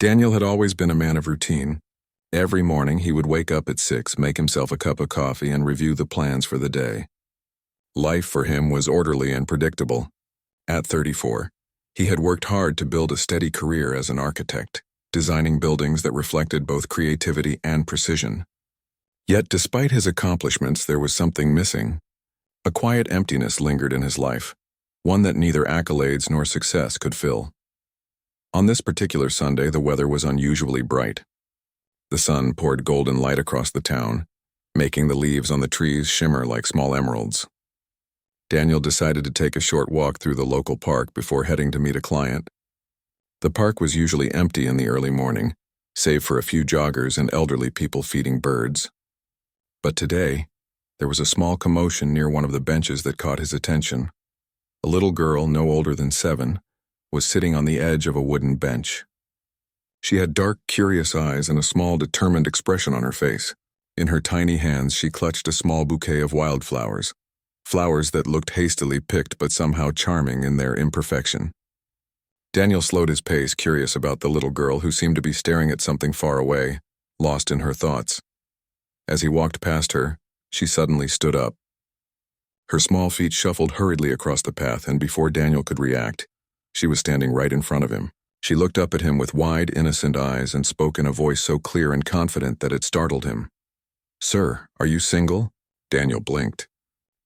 Daniel had always been a man of routine. Every morning he would wake up at 6, make himself a cup of coffee, and review the plans for the day. Life for him was orderly and predictable. At 34, he had worked hard to build a steady career as an architect, designing buildings that reflected both creativity and precision. Yet despite his accomplishments, there was something missing. A quiet emptiness lingered in his life, one that neither accolades nor success could fill. On this particular Sunday, the weather was unusually bright. The sun poured golden light across the town, making the leaves on the trees shimmer like small emeralds. Daniel decided to take a short walk through the local park before heading to meet a client. The park was usually empty in the early morning, save for a few joggers and elderly people feeding birds. But today, there was a small commotion near one of the benches that caught his attention. A little girl, no older than 7, was sitting on the edge of a wooden bench. She had dark, curious eyes and a small, determined expression on her face. In her tiny hands, she clutched a small bouquet of wildflowers, flowers that looked hastily picked but somehow charming in their imperfection. Daniel slowed his pace, curious about the little girl who seemed to be staring at something far away, lost in her thoughts. As he walked past her, she suddenly stood up. Her small feet shuffled hurriedly across the path, and before Daniel could react, she was standing right in front of him. She looked up at him with wide, innocent eyes and spoke in a voice so clear and confident that it startled him. "Sir, are you single?" Daniel blinked.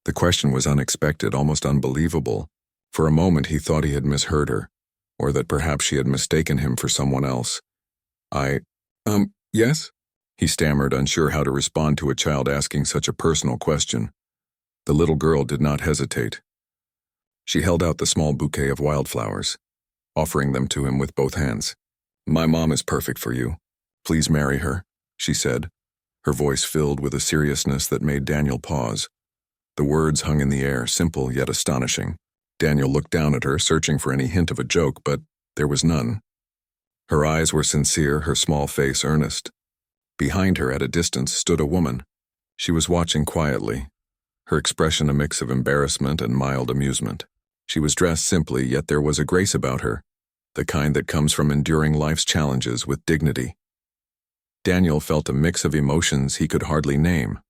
The question was unexpected, almost unbelievable. For a moment he thought he had misheard her, or that perhaps she had mistaken him for someone else. Yes?" He stammered, unsure how to respond to a child asking such a personal question. The little girl did not hesitate. She held out the small bouquet of wildflowers, offering them to him with both hands. "My mom is perfect for you. Please marry her," she said, her voice filled with a seriousness that made Daniel pause. The words hung in the air, simple yet astonishing. Daniel looked down at her, searching for any hint of a joke, but there was none. Her eyes were sincere, her small face earnest. Behind her, at a distance, stood a woman. She was watching quietly, her expression a mix of embarrassment and mild amusement. She was dressed simply, yet there was a grace about her, the kind that comes from enduring life's challenges with dignity. Daniel felt a mix of emotions he could hardly name.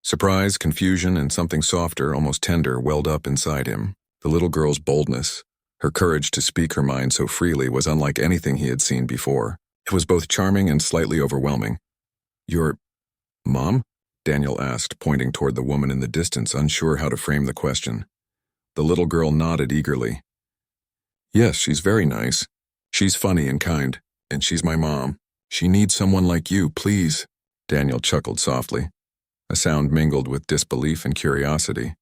Surprise, confusion, and something softer, almost tender, welled up inside him. The little girl's boldness, her courage to speak her mind so freely, was unlike anything he had seen before. It was both charming and slightly overwhelming. "Your mom?" Daniel asked, pointing toward the woman in the distance, unsure how to frame the question. The little girl nodded eagerly. "Yes, she's very nice. She's funny and kind, and she's my mom. She needs someone like you, please." Daniel chuckled softly, a sound mingled with disbelief and curiosity.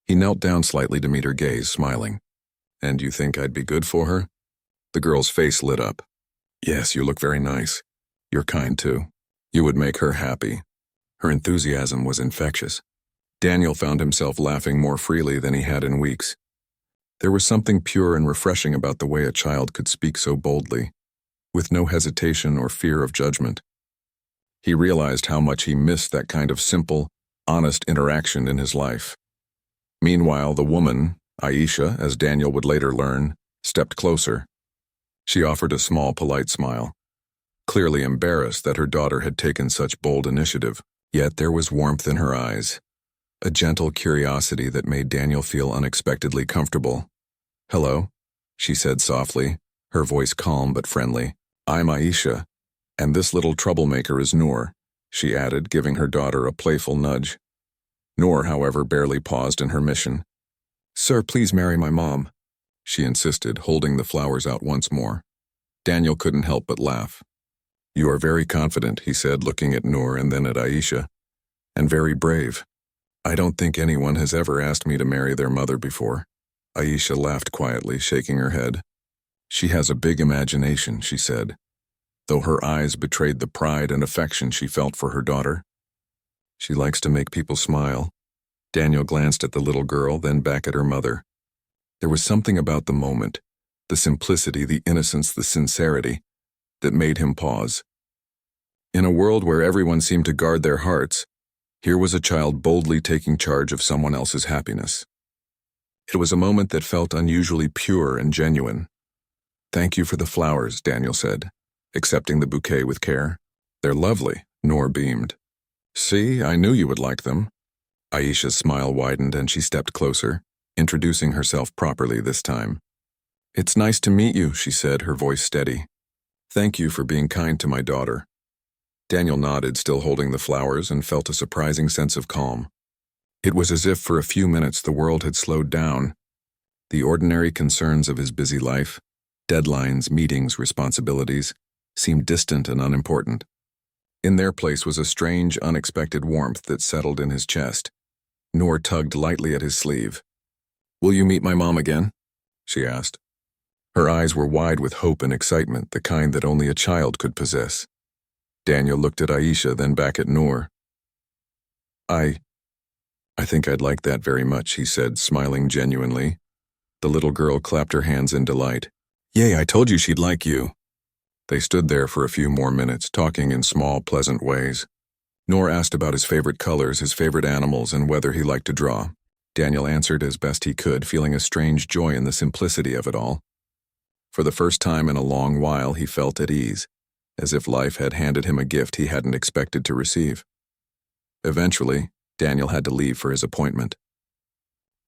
He knelt down slightly to meet her gaze, smiling. "And you think I'd be good for her?" The girl's face lit up. "Yes, you look very nice. You're kind, too. You would make her happy." Her enthusiasm was infectious. Daniel found himself laughing more freely than he had in weeks. There was something pure and refreshing about the way a child could speak so boldly, with no hesitation or fear of judgment. He realized how much he missed that kind of simple, honest interaction in his life. Meanwhile, the woman, Aisha, as Daniel would later learn, stepped closer. She offered a small, polite smile, clearly embarrassed that her daughter had taken such bold initiative. Yet there was warmth in her eyes, a gentle curiosity that made Daniel feel unexpectedly comfortable. "Hello," she said softly, her voice calm but friendly. "I'm Aisha, and this little troublemaker is Noor," she added, giving her daughter a playful nudge. Noor, however, barely paused in her mission. "Sir, please marry my mom," she insisted, holding the flowers out once more. Daniel couldn't help but laugh. "You are very confident," he said, looking at Noor and then at Aisha, "and very brave. I don't think anyone has ever asked me to marry their mother before." Aisha laughed quietly, shaking her head. "She has a big imagination," she said, though her eyes betrayed the pride and affection she felt for her daughter. "She likes to make people smile." Daniel glanced at the little girl, then back at her mother. There was something about the moment, the simplicity, the innocence, the sincerity, that made him pause. In a world where everyone seemed to guard their hearts, here was a child boldly taking charge of someone else's happiness. It was a moment that felt unusually pure and genuine. "Thank you for the flowers," Daniel said. accepting the bouquet with care. "They're lovely," Noor beamed. "See, I knew you would like them." Aisha's smile widened and she stepped closer, introducing herself properly this time. "It's nice to meet you," she said, her voice steady. "Thank you for being kind to my daughter." Daniel nodded, still holding the flowers, and felt a surprising sense of calm. It was as if for a few minutes the world had slowed down. The ordinary concerns of his busy life, deadlines, meetings, responsibilities, seemed distant and unimportant. In their place was a strange, unexpected warmth that settled in his chest. Noor tugged lightly at his sleeve. "Will you meet my mom again?" she asked. Her eyes were wide with hope and excitement, the kind that only a child could possess. Daniel looked at Aisha, then back at Noor. I think I'd like that very much," he said, smiling genuinely. The little girl clapped her hands in delight. "Yay, I told you she'd like you." They stood there for a few more minutes, talking in small, pleasant ways. Noor asked about his favorite colors, his favorite animals, and whether he liked to draw. Daniel answered as best he could, feeling a strange joy in the simplicity of it all. For the first time in a long while, he felt at ease, as if life had handed him a gift he hadn't expected to receive. Eventually, Daniel had to leave for his appointment.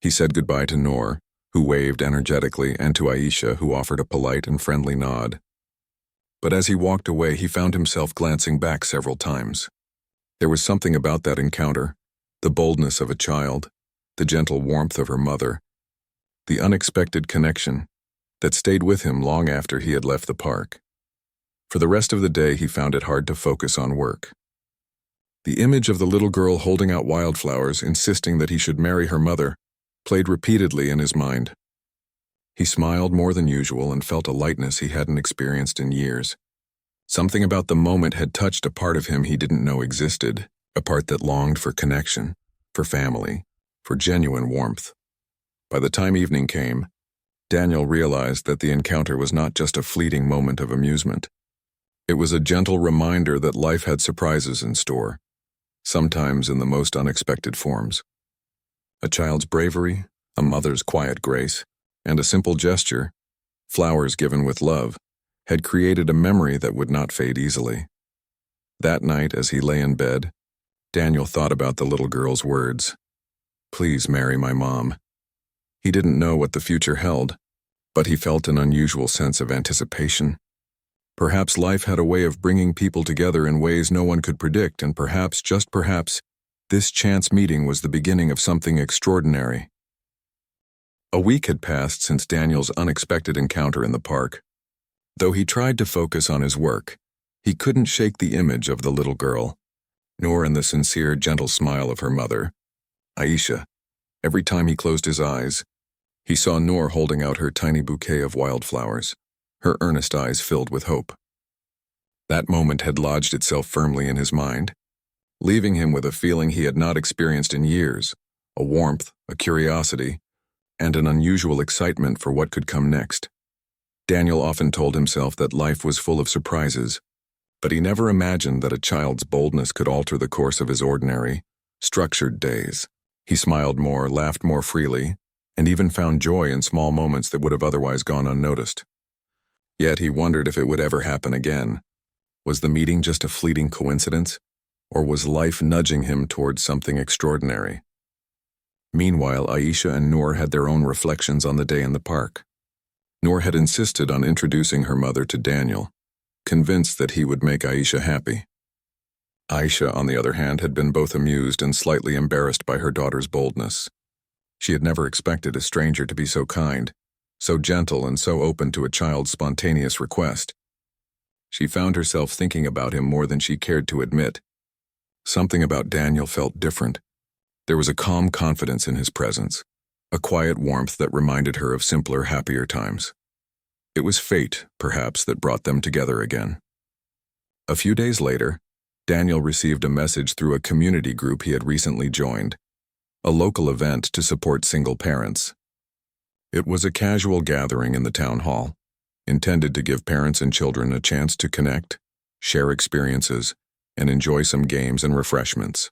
He said goodbye to Noor, who waved energetically, and to Aisha, who offered a polite and friendly nod. But as he walked away, he found himself glancing back several times. There was something about that encounter, the boldness of a child, the gentle warmth of her mother, the unexpected connection, that stayed with him long after he had left the park. For the rest of the day, he found it hard to focus on work. The image of the little girl holding out wildflowers, insisting that he should marry her mother, played repeatedly in his mind. He smiled more than usual and felt a lightness he hadn't experienced in years. Something about the moment had touched a part of him he didn't know existed, a part that longed for connection, for family, for genuine warmth. By the time evening came, Daniel realized that the encounter was not just a fleeting moment of amusement. It was a gentle reminder that life had surprises in store, sometimes in the most unexpected forms. A child's bravery, a mother's quiet grace, and a simple gesture, flowers given with love, had created a memory that would not fade easily. That night, as he lay in bed, Daniel thought about the little girl's words. "Please marry my mom." He didn't know what the future held, but he felt an unusual sense of anticipation. Perhaps life had a way of bringing people together in ways no one could predict, and perhaps, just perhaps, this chance meeting was the beginning of something extraordinary. A week had passed since Daniel's unexpected encounter in the park. Though he tried to focus on his work, he couldn't shake the image of the little girl, nor in the sincere, gentle smile of her mother, Aisha. Every time he closed his eyes, he saw Noor holding out her tiny bouquet of wildflowers, her earnest eyes filled with hope. That moment had lodged itself firmly in his mind, leaving him with a feeling he had not experienced in years, a warmth, a curiosity, and an unusual excitement for what could come next. Daniel often told himself that life was full of surprises, but he never imagined that a child's boldness could alter the course of his ordinary, structured days. He smiled more, laughed more freely, and even found joy in small moments that would have otherwise gone unnoticed. Yet he wondered if it would ever happen again. Was the meeting just a fleeting coincidence, or was life nudging him towards something extraordinary? Meanwhile, Aisha and Noor had their own reflections on the day in the park. Noor had insisted on introducing her mother to Daniel, convinced that he would make Aisha happy. Aisha, on the other hand, had been both amused and slightly embarrassed by her daughter's boldness. She had never expected a stranger to be so kind, so gentle, and so open to a child's spontaneous request. She found herself thinking about him more than she cared to admit. Something about Daniel felt different. There was a calm confidence in his presence, a quiet warmth that reminded her of simpler, happier times. It was fate, perhaps, that brought them together again. A few days later, Daniel received a message through a community group he had recently joined, a local event to support single parents. It was a casual gathering in the town hall, intended to give parents and children a chance to connect, share experiences, and enjoy some games and refreshments.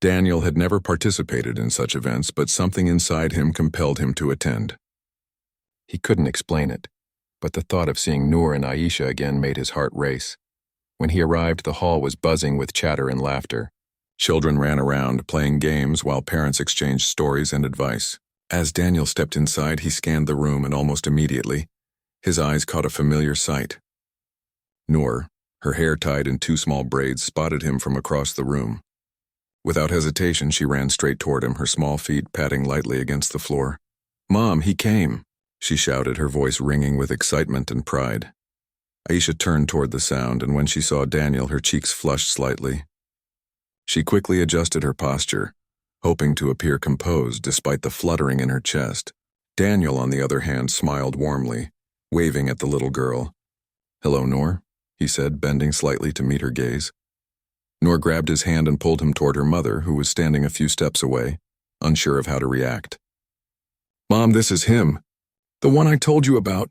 Daniel had never participated in such events, but something inside him compelled him to attend. He couldn't explain it, but the thought of seeing Noor and Aisha again made his heart race. When he arrived, the hall was buzzing with chatter and laughter. Children ran around, playing games while parents exchanged stories and advice. As Daniel stepped inside, he scanned the room and almost immediately, his eyes caught a familiar sight. Noor, her hair tied in two small braids, spotted him from across the room. Without hesitation, she ran straight toward him, her small feet patting lightly against the floor. "Mom, he came!" she shouted, her voice ringing with excitement and pride. Aisha turned toward the sound, and when she saw Daniel, her cheeks flushed slightly. She quickly adjusted her posture, hoping to appear composed despite the fluttering in her chest. Daniel, on the other hand, smiled warmly, waving at the little girl. "Hello, Noor," he said, bending slightly to meet her gaze. Noor grabbed his hand and pulled him toward her mother, who was standing a few steps away, unsure of how to react. "Mom, this is him. The one I told you about,"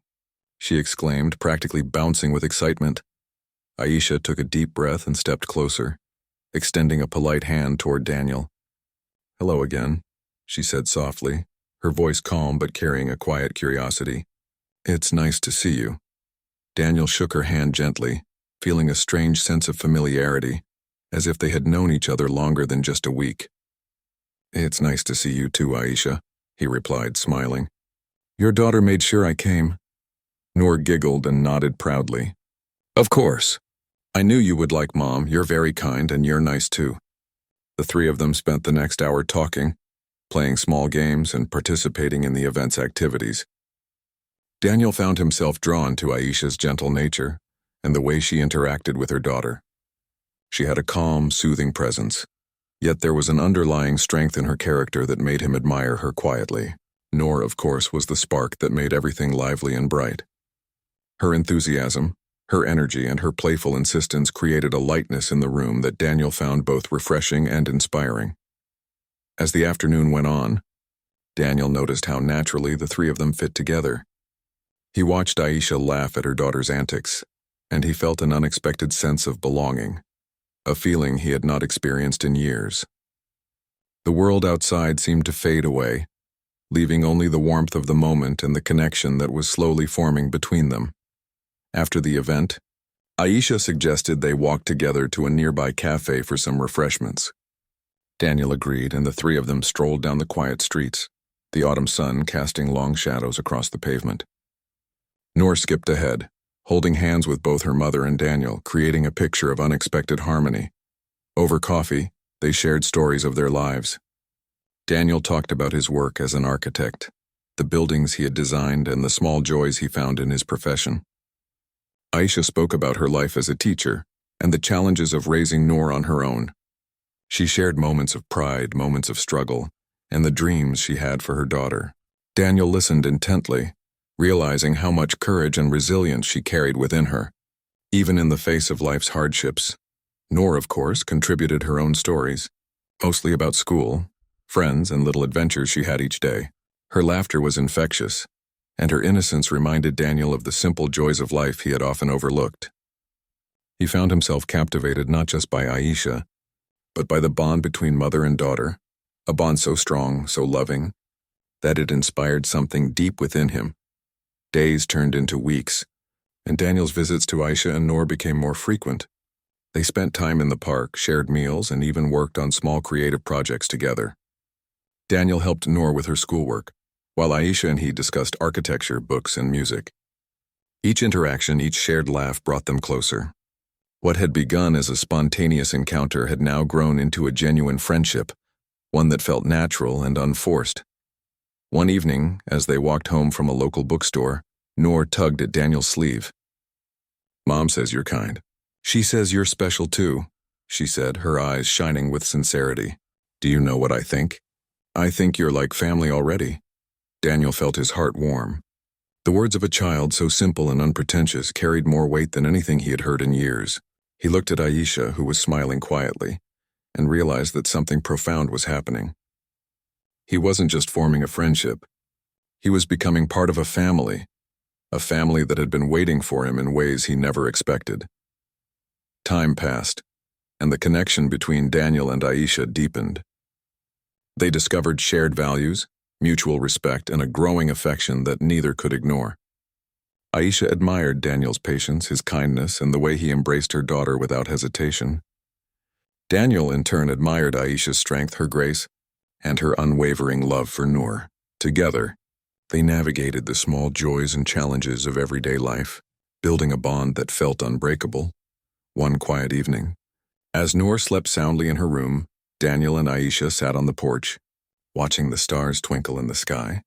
she exclaimed, practically bouncing with excitement. Aisha took a deep breath and stepped closer, extending a polite hand toward Daniel. "Hello again," she said softly, her voice calm but carrying a quiet curiosity. "It's nice to see you." Daniel shook her hand gently, feeling a strange sense of familiarity, as if they had known each other longer than just a week. "It's nice to see you too, Aisha," he replied, smiling. "Your daughter made sure I came." Noor giggled and nodded proudly. "Of course. I knew you would like Mom. You're very kind and you're nice too." The three of them spent the next hour talking, playing small games and participating in the event's activities. Daniel found himself drawn to Aisha's gentle nature and the way she interacted with her daughter. She had a calm, soothing presence, yet there was an underlying strength in her character that made him admire her quietly. Noor, of course, was the spark that made everything lively and bright. Her enthusiasm, her energy, and her playful insistence created a lightness in the room that Daniel found both refreshing and inspiring. As the afternoon went on, Daniel noticed how naturally the three of them fit together. He watched Aisha laugh at her daughter's antics, and he felt an unexpected sense of belonging, a feeling he had not experienced in years. The world outside seemed to fade away, leaving only the warmth of the moment and the connection that was slowly forming between them. After the event, Aisha suggested they walk together to a nearby cafe for some refreshments. Daniel agreed, and the three of them strolled down the quiet streets, the autumn sun casting long shadows across the pavement. Noor skipped ahead, holding hands with both her mother and Daniel, creating a picture of unexpected harmony. Over coffee, they shared stories of their lives. Daniel talked about his work as an architect, the buildings he had designed, and the small joys he found in his profession. Aisha spoke about her life as a teacher and the challenges of raising Noor on her own. She shared moments of pride, moments of struggle, and the dreams she had for her daughter. Daniel listened intently, realizing how much courage and resilience she carried within her. Even in the face of life's hardships, Noor, of course, contributed her own stories, mostly about school, friends, and little adventures she had each day. Her laughter was infectious, and her innocence reminded Daniel of the simple joys of life he had often overlooked. He found himself captivated not just by Aisha, but by the bond between mother and daughter, a bond so strong, so loving, that it inspired something deep within him. Days turned into weeks, and Daniel's visits to Aisha and Noor became more frequent. They spent time in the park, shared meals, and even worked on small creative projects together. Daniel helped Noor with her schoolwork, while Aisha and he discussed architecture, books, and music. Each interaction, each shared laugh brought them closer. What had begun as a spontaneous encounter had now grown into a genuine friendship, one that felt natural and unforced. One evening, as they walked home from a local bookstore, Noor tugged at Daniel's sleeve. "Mom says you're kind. She says you're special too," she said, her eyes shining with sincerity. "Do you know what I think? I think you're like family already." Daniel felt his heart warm. The words of a child so simple and unpretentious carried more weight than anything he had heard in years. He looked at Aisha, who was smiling quietly, and realized that something profound was happening. He wasn't just forming a friendship. He was becoming part of a family that had been waiting for him in ways he never expected. Time passed, and the connection between Daniel and Aisha deepened. They discovered shared values, mutual respect, and a growing affection that neither could ignore. Aisha admired Daniel's patience, his kindness, and the way he embraced her daughter without hesitation. Daniel, in turn, admired Aisha's strength, her grace, and her unwavering love for Noor. Together, they navigated the small joys and challenges of everyday life, building a bond that felt unbreakable. One quiet evening, as Noor slept soundly in her room, Daniel and Aisha sat on the porch, watching the stars twinkle in the sky.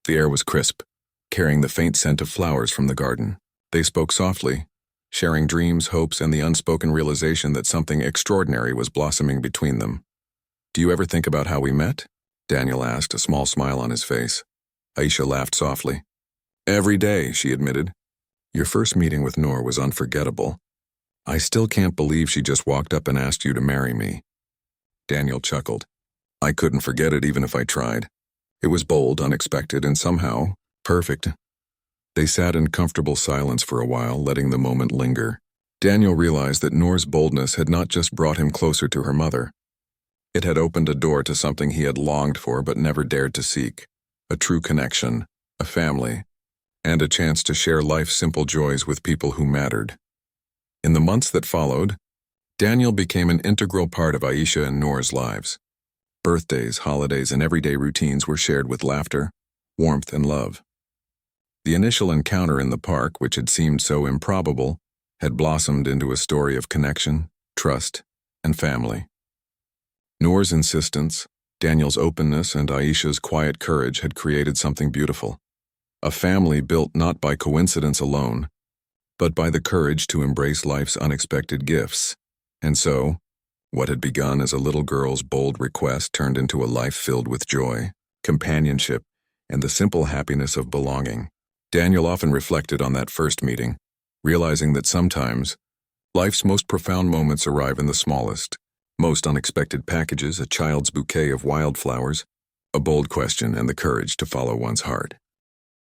The air was crisp, carrying the faint scent of flowers from the garden. They spoke softly, sharing dreams, hopes, and the unspoken realization that something extraordinary was blossoming between them. "Do you ever think about how we met?" Daniel asked, a small smile on his face. Aisha laughed softly. "Every day," she admitted. "Your first meeting with Noor was unforgettable. I still can't believe she just walked up and asked you to marry me." Daniel chuckled. "I couldn't forget it even if I tried. It was bold, unexpected, and somehow perfect." They sat in comfortable silence for a while, letting the moment linger. Daniel realized that Noor's boldness had not just brought him closer to her mother. It had opened a door to something he had longed for but never dared to seek: a true connection, a family, and a chance to share life's simple joys with people who mattered. In the months that followed, Daniel became an integral part of Aisha and Noor's lives. Birthdays, holidays, and everyday routines were shared with laughter, warmth, and love. The initial encounter in the park, which had seemed so improbable, had blossomed into a story of connection, trust, and family. Noor's insistence, Daniel's openness, and Aisha's quiet courage had created something beautiful. A family built not by coincidence alone, but by the courage to embrace life's unexpected gifts. And so, what had begun as a little girl's bold request turned into a life filled with joy, companionship, and the simple happiness of belonging. Daniel often reflected on that first meeting, realizing that sometimes life's most profound moments arrive in the smallest, most unexpected packages: a child's bouquet of wildflowers, a bold question, and the courage to follow one's heart.